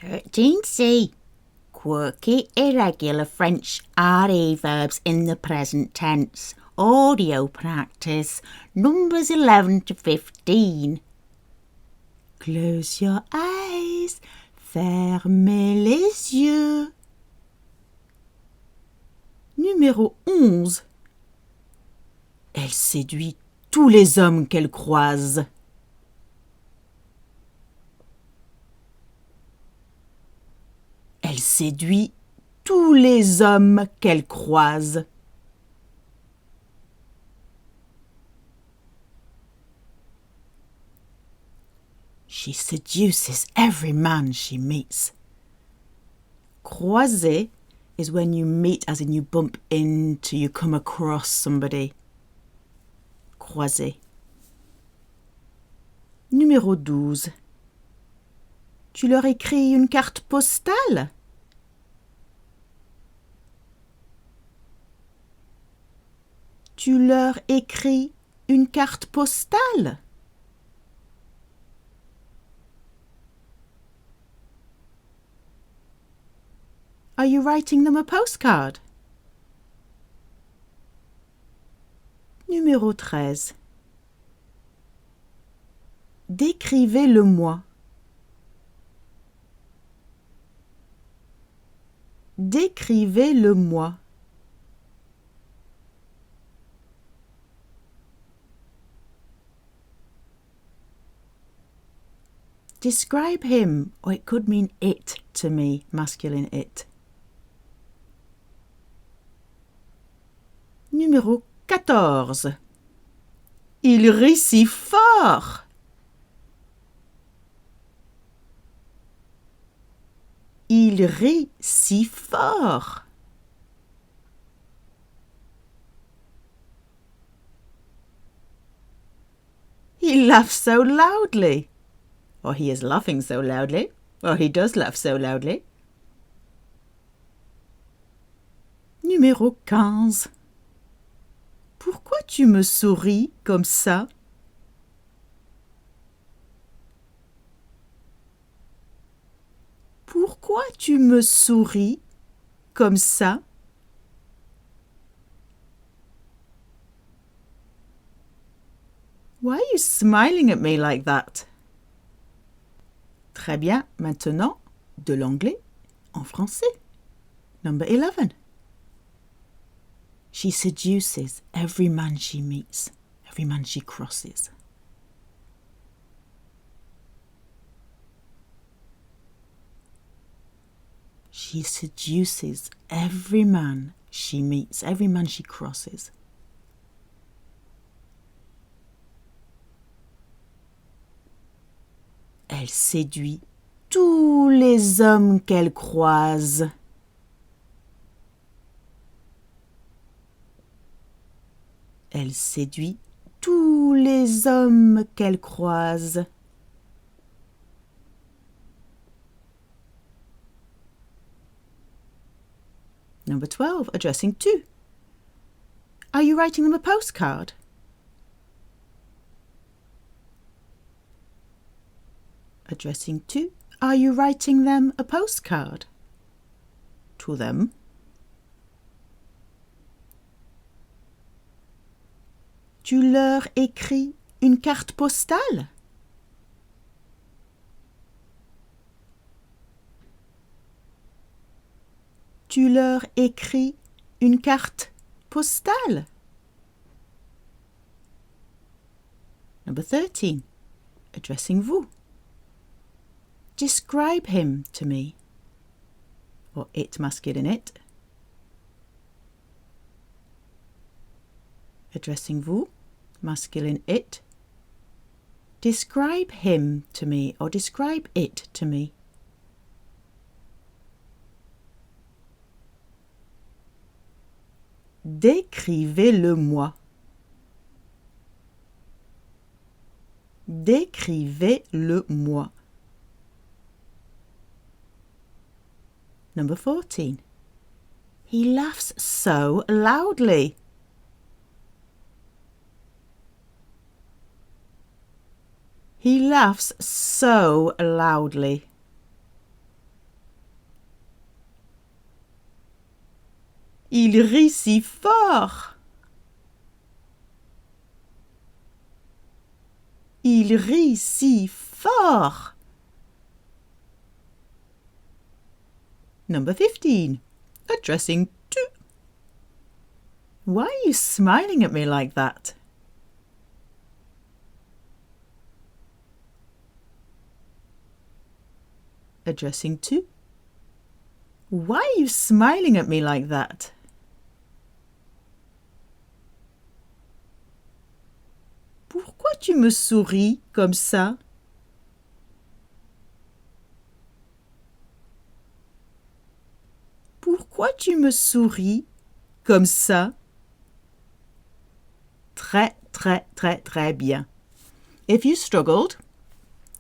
13C. Quirky irregular French RE verbs in the present tense. Audio practice. Numbers 11 to 15. Close your eyes. Fermez les yeux. Numéro 11. Elle séduit tous les hommes qu'elle croise. Elle séduit tous les hommes qu'elle croise. She seduces every man she meets. Croiser is when you meet, as in you bump into, you come across somebody. Croiser. Numéro 12. Tu leur écris une carte postale? Tu leur écris une carte postale? Are you writing them a postcard? Numéro 13. Décrivez-le-moi. Décrivez-le-moi. Describe him, or it could mean it to me, masculine it. Numéro 14. Il rit si fort. Il rit si fort. He laughs so loudly. Or he is laughing so loudly. Or he does laugh so loudly. Numéro 15. Pourquoi tu me souris comme ça? Pourquoi tu me souris comme ça? Why are you smiling at me like that? Très bien, maintenant, de l'anglais en français. Number 11. She seduces every man she meets, every man she crosses. She seduces every man she meets, every man she crosses. Elle séduit tous les hommes qu'elle croise. Elle séduit tous les hommes qu'elle croise. Number 12, addressing to. Are you writing them a postcard? Addressing to. Are you writing them a postcard? To them. Tu leur écris une carte postale? Tu leur écris une carte postale? Number 13. Addressing vous. Describe him to me. Or it, masculine it. Addressing vous, masculine it. Describe him to me, or describe it to me. Décrivez-le-moi. Décrivez-le-moi. Number 14. He laughs so loudly. He laughs so loudly. Il rit si fort. Il rit si fort. Number 15. Addressing to. Why are you smiling at me like that? Addressing to. Why are you smiling at me like that? Pourquoi tu me souris comme ça? Pourquoi tu me souris comme ça? Très, très, très, très bien. If you struggled,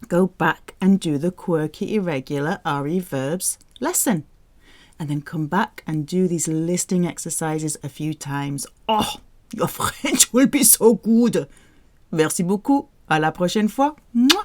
go back and do the quirky irregular RE verbs lesson. And then come back and do these listening exercises a few times. Oh, your French will be so good. Merci beaucoup. À la prochaine fois. Mouah.